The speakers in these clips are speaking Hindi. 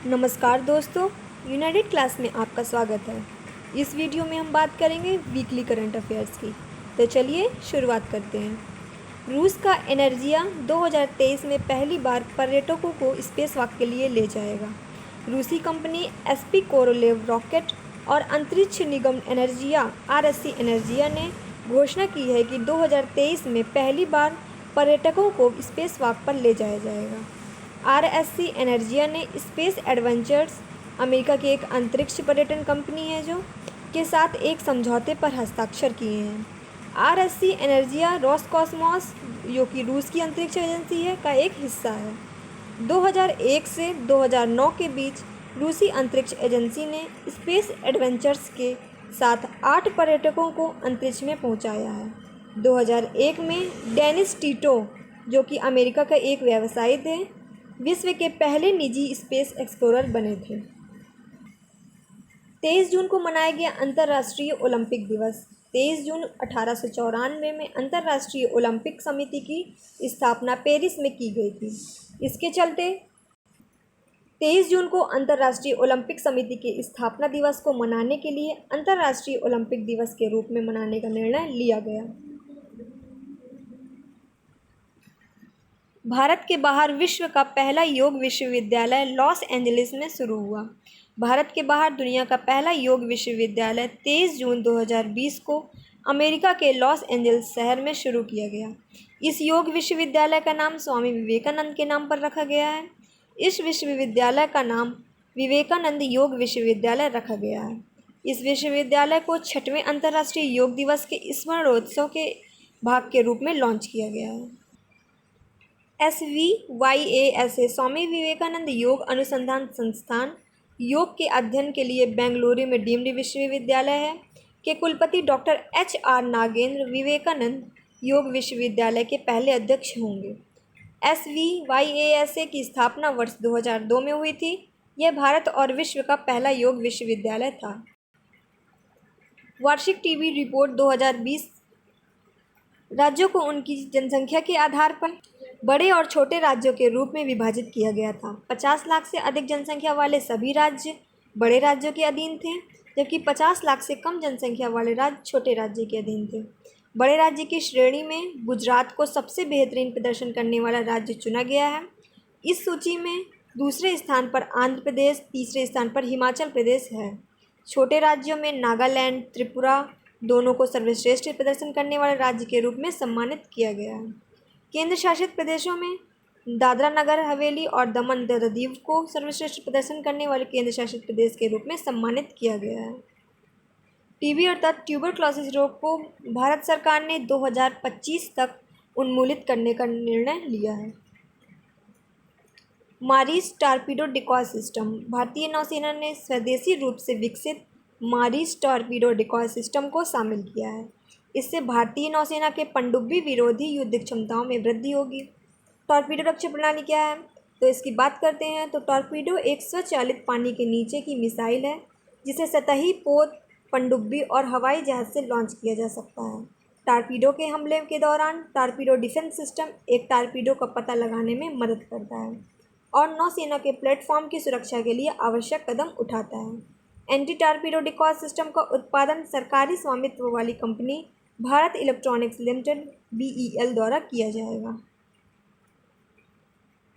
नमस्कार दोस्तों, यूनाइटेड क्लास में आपका स्वागत है। इस वीडियो में हम बात करेंगे वीकली करंट अफेयर्स की। तो चलिए शुरुआत करते हैं। रूस का एनर्जिया 2023 में पहली बार पर्यटकों को स्पेस वॉक के लिए ले जाएगा। रूसी कंपनी एसपी कोरोलेव रॉकेट और अंतरिक्ष निगम एनर्जिया आरएससी एनर्जिया ने घोषणा की है कि 2023 में पहली बार पर्यटकों को स्पेस वॉक पर ले जाया जाएगा। आरएससी एनर्जिया ने स्पेस एडवेंचर्स, अमेरिका की एक अंतरिक्ष पर्यटन कंपनी है जो के साथ एक समझौते पर हस्ताक्षर किए हैं। आरएससी एनर्जिया रोसकॉसमॉस, जो कि रूस की अंतरिक्ष एजेंसी है, का एक हिस्सा है। 2001 से 2009 के बीच रूसी अंतरिक्ष एजेंसी ने स्पेस एडवेंचर्स के साथ 8 पर्यटकों को अंतरिक्ष में पहुंचाया है। 2001 में डेनिस टीटो, जो कि अमेरिका का एक व्यवसायी थे, विश्व के पहले निजी स्पेस एक्सप्लोरर बने थे। 23 जून को मनाया गया अंतर्राष्ट्रीय ओलंपिक दिवस। 23 जून 1894 में अंतर्राष्ट्रीय ओलंपिक समिति की स्थापना पेरिस में की गई थी। इसके चलते 23 जून को अंतर्राष्ट्रीय ओलंपिक समिति के स्थापना दिवस को मनाने के लिए अंतर्राष्ट्रीय ओलंपिक दिवस के रूप में मनाने का निर्णय लिया गया। भारत के बाहर विश्व का पहला योग विश्वविद्यालय लॉस एंजलिस में शुरू हुआ। भारत के बाहर दुनिया का पहला योग विश्वविद्यालय 23 जून 2020 को अमेरिका के लॉस एंजल्स शहर में शुरू किया गया। इस योग विश्वविद्यालय का नाम स्वामी विवेकानंद के नाम पर रखा गया है। इस विश्वविद्यालय का नाम विवेकानंद योग विश्वविद्यालय रखा गया है। इस विश्वविद्यालय को 6वें अंतर्राष्ट्रीय योग दिवस के स्मरणोत्सव के भाग के रूप में लॉन्च किया गया है। SVYASA स्वामी विवेकानंद योग अनुसंधान संस्थान योग के अध्ययन के लिए बेंगलुरु में डीम्ड विश्वविद्यालय है के कुलपति डॉक्टर HR नागेंद्र विवेकानंद योग विश्वविद्यालय के पहले अध्यक्ष होंगे। SVYASA की स्थापना वर्ष 2002 में हुई थी। यह भारत और विश्व का पहला योग विश्वविद्यालय था। वार्षिक टीबी रिपोर्ट 2020 राज्यों को उनकी जनसंख्या के आधार पर बड़े और छोटे राज्यों के रूप में विभाजित किया गया था। 50 लाख से अधिक जनसंख्या वाले सभी राज्य बड़े राज्यों के अधीन थे, जबकि 50 लाख से कम जनसंख्या वाले राज्य छोटे राज्य के अधीन थे। बड़े राज्य की श्रेणी में गुजरात को सबसे बेहतरीन प्रदर्शन करने वाला राज्य चुना गया है। इस सूची में दूसरे स्थान पर आंध्र प्रदेश, तीसरे स्थान पर हिमाचल प्रदेश है। छोटे राज्यों में नागालैंड, त्रिपुरा दोनों को सर्वश्रेष्ठ प्रदर्शन करने वाले राज्य के रूप में सम्मानित किया गया है। केंद्र शासित प्रदेशों में दादरा नगर हवेली और दमन दीव को सर्वश्रेष्ठ प्रदर्शन करने वाले केंद्र शासित प्रदेश के रूप में सम्मानित किया गया है। टीबी अर्थात ट्यूबरक्लोसिस रोग को भारत सरकार ने 2025 तक उन्मूलित करने का निर्णय लिया है। मारिस टॉर्पीडो डिकॉय सिस्टम। भारतीय नौसेना ने स्वदेशी रूप से विकसित मारिस टॉर्पीडो डिकॉय सिस्टम को शामिल किया है। इससे भारतीय नौसेना के पनडुब्बी विरोधी युद्ध क्षमताओं में वृद्धि होगी। टॉर्पीडो रक्षा प्रणाली क्या है, तो इसकी बात करते हैं तो टॉर्पीडो एक स्वचालित पानी के नीचे की मिसाइल है जिसे सतही पोत, पनडुब्बी और हवाई जहाज से लॉन्च किया जा सकता है। टॉर्पीडो के हमले के दौरान टॉर्पीडो डिफेंस सिस्टम एक टॉर्पीडो का पता लगाने में मदद करता है और नौसेना के प्लेटफॉर्म की सुरक्षा के लिए आवश्यक कदम उठाता है। एंटी टॉर्पीडो डिकॉय सिस्टम का उत्पादन सरकारी स्वामित्व वाली company Bharat electronics limited BEL द्वारा किया जाएगा।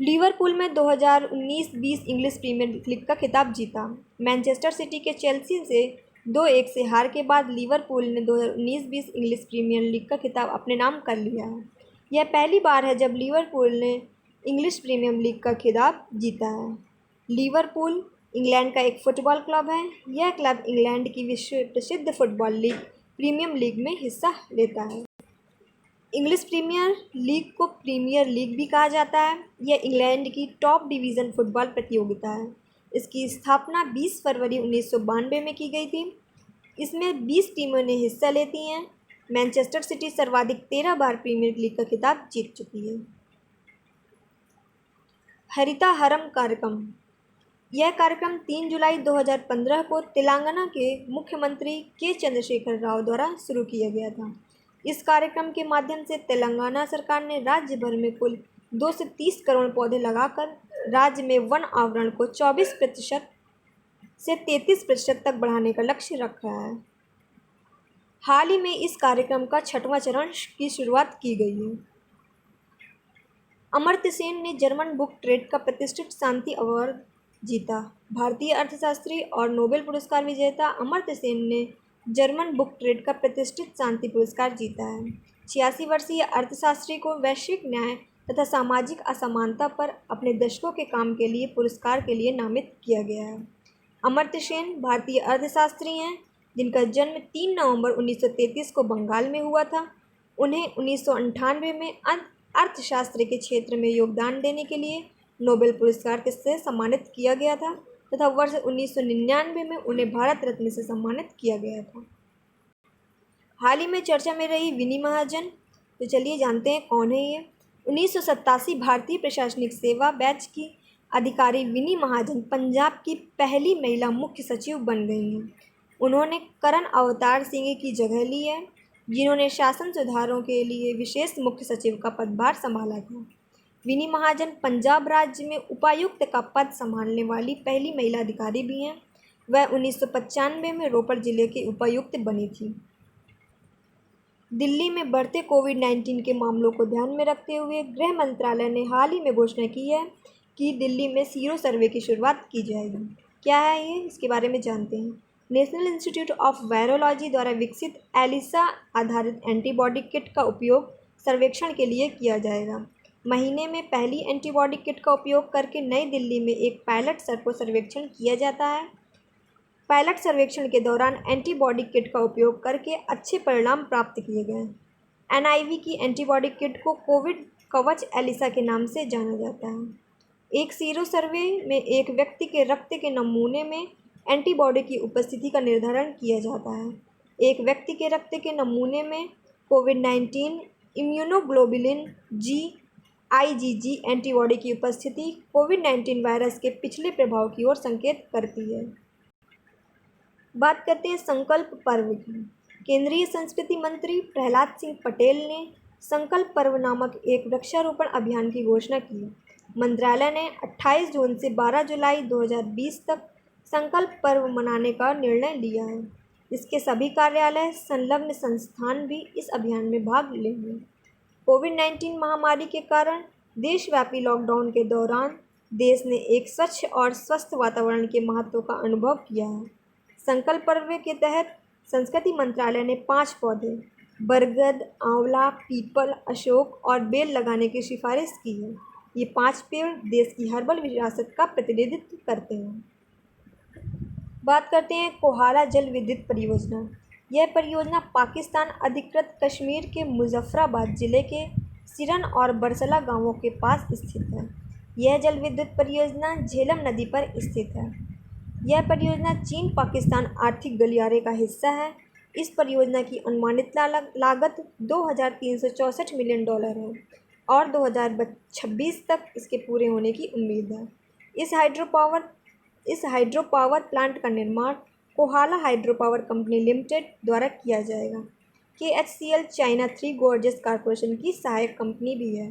लिवरपूल में 2019-20 इंग्लिश प्रीमियर लीग का खिताब जीता। मैनचेस्टर सिटी के चेल्सी से 2-1 से हार के बाद लिवरपूल ने 2019-20 इंग्लिश प्रीमियर लीग का खिताब अपने नाम कर लिया है। यह पहली बार है जब लिवरपूल ने इंग्लिश प्रीमियर लीग का खिताब जीता है। लिवरपूल इंग्लैंड का एक फुटबॉल क्लब है। यह क्लब इंग्लैंड की विश्व प्रसिद्ध फुटबॉल लीग प्रीमियर लीग में हिस्सा लेता है। इंग्लिश प्रीमियर लीग को प्रीमियर लीग भी कहा जाता है। यह इंग्लैंड की टॉप डिवीज़न फुटबॉल प्रतियोगिता है। इसकी स्थापना 20 फरवरी 1992 में की गई थी। इसमें 20 टीमों ने हिस्सा लेती हैं। मैनचेस्टर सिटी सर्वाधिक 13 बार प्रीमियर लीग का खिताब जीत चुकी है। हरिताहरम कार्यक्रम। यह कार्यक्रम 3 जुलाई 2015 को तेलंगाना के मुख्यमंत्री के चंद्रशेखर राव द्वारा शुरू किया गया था। इस कार्यक्रम के माध्यम से तेलंगाना सरकार ने राज्य भर में कुल 2 से 30 करोड़ पौधे लगाकर राज्य में वन आवरण को 24% से 33% तक बढ़ाने का लक्ष्य रखा है। हाल ही में इस कार्यक्रम का 6वां चरण की शुरुआत की गई है। अमर्त्य सेन ने जर्मन बुक ट्रेड का प्रतिष्ठित शांति अवार्ड जीता। भारतीय अर्थशास्त्री और नोबेल पुरस्कार विजेता अमर्त्य सेन ने जर्मन बुक ट्रेड का प्रतिष्ठित शांति पुरस्कार जीता है। 86 वर्षीय अर्थशास्त्री को वैश्विक न्याय तथा सामाजिक असमानता पर अपने दशकों के काम के लिए पुरस्कार के लिए नामित किया गया है। अमर्त्य सेन भारतीय अर्थशास्त्री हैं जिनका जन्म 3 नवंबर 1933 को बंगाल में हुआ था। उन्हें 1998 में अर्थशास्त्र के क्षेत्र में योगदान देने के लिए नोबेल पुरस्कार से सम्मानित किया गया था तथा वर्ष 1999 में उन्हें भारत रत्न से सम्मानित किया गया था। हाल ही में चर्चा में रही विनी महाजन, तो चलिए जानते हैं कौन है ये। 1987 भारतीय प्रशासनिक सेवा बैच की अधिकारी विनी महाजन पंजाब की पहली महिला मुख्य सचिव बन गई हैं। उन्होंने करण अवतार सिंह की जगह ली है, जिन्होंने शासन सुधारों के लिए विशेष मुख्य सचिव का पदभार संभाला था। विनी महाजन पंजाब राज्य में उपायुक्त का पद संभालने वाली पहली महिला अधिकारी भी हैं। वह 1995 में रोपड़ जिले की उपायुक्त बनी थी। दिल्ली में बढ़ते कोविड-19 के मामलों को ध्यान में रखते हुए गृह मंत्रालय ने हाल ही में घोषणा की है कि दिल्ली में सीरो सर्वे की शुरुआत की जाएगी। क्या है ये, इसके बारे में जानते हैं। नेशनल इंस्टीट्यूट ऑफ वायरोलॉजी द्वारा विकसित एलिसा आधारित एंटीबॉडी किट का उपयोग सर्वेक्षण के लिए किया जाएगा। महीने में पहली एंटीबॉडी किट का उपयोग करके नई दिल्ली में एक पायलट सर्वेक्षण किया जाता है। पायलट सर्वेक्षण के दौरान एंटीबॉडी किट का उपयोग करके अच्छे परिणाम प्राप्त किए गए। NIV की एंटीबॉडी किट को कोविड कवच एलिसा के नाम से जाना जाता है। एक सीरो सर्वे में एक व्यक्ति के रक्त के नमूने में एंटीबॉडी की उपस्थिति का निर्धारण किया जाता है। एक व्यक्ति के रक्त के नमूने में कोविड-19 इम्यूनोग्लोबुलिन G IgG एंटीबॉडी की उपस्थिति कोविड-19 वायरस के पिछले प्रभाव की ओर संकेत करती है। बात करते हैं संकल्प पर्व की। केंद्रीय संस्कृति मंत्री प्रहलाद सिंह पटेल ने संकल्प पर्व नामक एक वृक्षारोपण अभियान की घोषणा की। मंत्रालय ने 28 जून से 12 जुलाई 2020 तक संकल्प पर्व मनाने का निर्णय लिया है। इसके सभी कार्यालय, संलग्न संस्थान भी इस अभियान में भाग लेंगे। कोविड-19 महामारी के कारण देशव्यापी लॉकडाउन के दौरान देश ने एक स्वच्छ और स्वस्थ वातावरण के महत्व का अनुभव किया है। संकल्प पर्व के तहत संस्कृति मंत्रालय ने 5 पौधे बरगद, आंवला, पीपल, अशोक और बेल लगाने की सिफारिश की है। ये 5 पेड़ देश की हर्बल विरासत का प्रतिनिधित्व करते हैं। बात करते हैं कोहारा जल विद्युत परियोजना। यह परियोजना पाकिस्तान अधिकृत कश्मीर के मुजफ्फराबाद जिले के सिरन और बरसला गांवों के पास स्थित है। यह जल विद्युत परियोजना झेलम नदी पर स्थित है। यह परियोजना चीन पाकिस्तान आर्थिक गलियारे का हिस्सा है। इस परियोजना की अनुमानित लागत $2,364 मिलियन है और 2026 तक इसके पूरे होने की उम्मीद है। इस हाइड्रो पावर प्लांट का निर्माण Kohala hydro power company limited द्वारा किया जाएगा। KHCL चाइना 3 गोर्जेस कॉरपोरेशन की सहायक कंपनी भी है।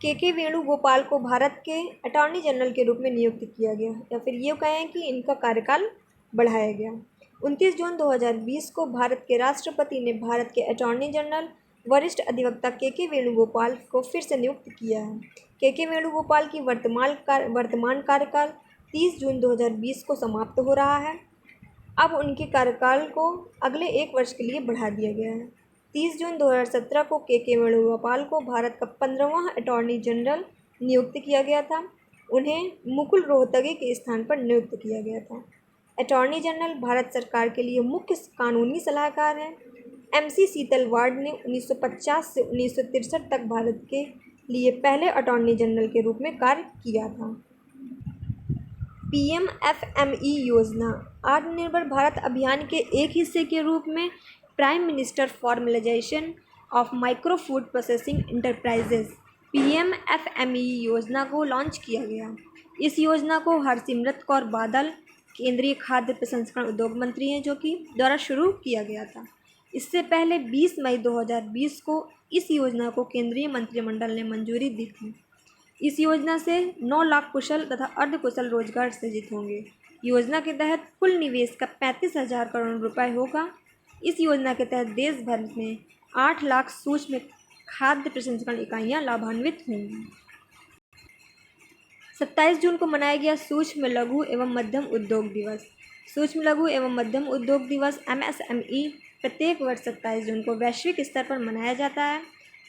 KK वेणुगोपाल को भारत के अटॉर्नी जनरल के रूप में नियुक्त किया गया, या फिर ये कहें कि इनका कार्यकाल बढ़ाया गया। 29 जून 2020 को भारत के राष्ट्रपति ने भारत के अटॉर्नी जनरल वरिष्ठ अधिवक्ता KK वेणुगोपाल को फिर से नियुक्त किया है। KK वेणुगोपाल की वर्तमान कार्यकाल 30 जून 2020 को समाप्त हो रहा है। अब उनके कार्यकाल को अगले 1 वर्ष के लिए बढ़ा दिया गया है। 30 जून 2017 को KK वेणुगोपाल को भारत का 15वां अटॉर्नी जनरल नियुक्त किया गया था। उन्हें मुकुल रोहतगी के स्थान पर नियुक्त किया गया था। अटॉर्नी जनरल भारत सरकार के लिए मुख्य कानूनी सलाहकार हैं। MC शीतल वार्ड ने 1950 से 1963 तक भारत के लिए पहले अटॉर्नी जनरल के रूप में कार्य किया था। PM-FME योजना आत्मनिर्भर भारत अभियान के एक हिस्से के रूप में prime minister formalisation of micro food processing enterprises PM-FME योजना को लॉन्च किया गया। इस योजना को हरसिमरत कौर बादल केंद्रीय खाद्य प्रसंस्करण उद्योग मंत्री हैं जो कि द्वारा शुरू किया गया था। इससे पहले 20 मई 2020 को इस योजना को केंद्रीय मंत्रिमंडल ने मंजूरी दी थी। इस योजना से 9 लाख कुशल तथा अर्धकुशल रोजगार सृजित होंगे। योजना के तहत कुल निवेश का 35,000 करोड़ रुपए होगा। इस योजना के तहत देश भर में 8 लाख सूक्ष्म खाद्य प्रसंस्करण इकाइयाँ लाभान्वित होंगी। 27 जून को मनाया गया सूक्ष्म लघु एवं मध्यम उद्योग दिवस। सूक्ष्म लघु एवं मध्यम उद्योग दिवस MSME प्रत्येक वर्ष 27 जून को वैश्विक स्तर पर मनाया जाता है।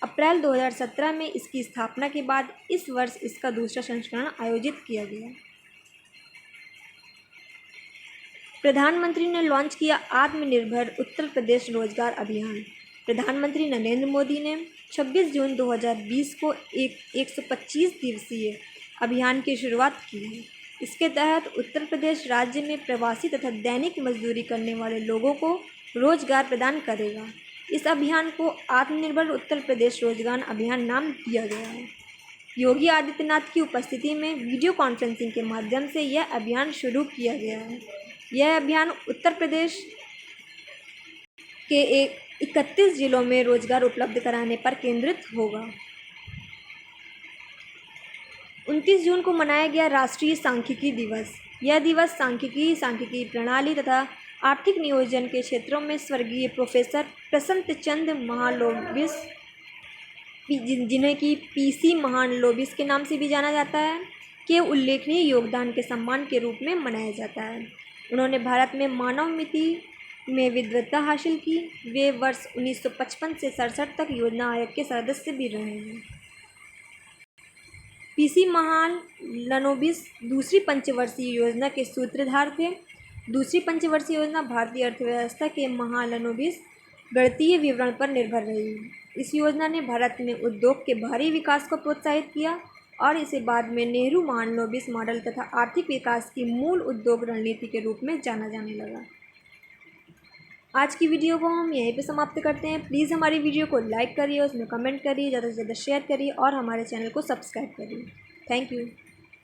अप्रैल 2017 में इसकी स्थापना के बाद इस वर्ष इसका दूसरा संस्करण आयोजित किया गया। प्रधानमंत्री ने लॉन्च किया आत्मनिर्भर उत्तर प्रदेश रोजगार अभियान। प्रधानमंत्री नरेंद्र मोदी ने 26 जून 2020 को एक 125 दिवसीय अभियान की शुरुआत की है। इसके तहत उत्तर प्रदेश राज्य में प्रवासी तथा दैनिक मजदूरी करने वाले लोगों को रोजगार प्रदान करेगा। इस अभियान को आत्मनिर्भर उत्तर प्रदेश रोजगार अभियान नाम दिया गया है। योगी आदित्यनाथ की उपस्थिति में वीडियो कॉन्फ्रेंसिंग के माध्यम से यह अभियान शुरू किया गया है। यह अभियान उत्तर प्रदेश के 31 जिलों में रोजगार उपलब्ध कराने पर केंद्रित होगा। 29 जून को मनाया गया राष्ट्रीय सांख्यिकी दिवस। यह दिवस सांख्यिकी प्रणाली तथा आर्थिक नियोजन के क्षेत्रों में स्वर्गीय प्रोफेसर प्रसन्त चंद्र महालनोबिस, जिन्हें कि PC महालनोबिस के नाम से भी जाना जाता है, के उल्लेखनीय योगदान के सम्मान के रूप में मनाया जाता है। उन्होंने भारत में मानव मिति में विद्वता हासिल की। वे वर्ष 1955 से 67 तक योजना आयोग के सदस्य भी रहे हैं। PC महालनोबिस दूसरी पंचवर्षीय योजना के सूत्रधार थे। दूसरी पंचवर्षीय योजना भारतीय अर्थव्यवस्था के महालनोबिस गणितीय विवरण पर निर्भर रही। इस योजना ने भारत में उद्योग के भारी विकास को प्रोत्साहित किया और इसे बाद में नेहरू महालनोबिस मॉडल तथा आर्थिक विकास की मूल उद्योग रणनीति के रूप में जाना जाने लगा। आज की वीडियो को हम यहीं पे समाप्त करते हैं। प्लीज़ हमारी वीडियो को लाइक करिए, उसमें कमेंट करिए, ज़्यादा से ज़्यादा शेयर करिए और हमारे चैनल को सब्सक्राइब करिए। Thank you.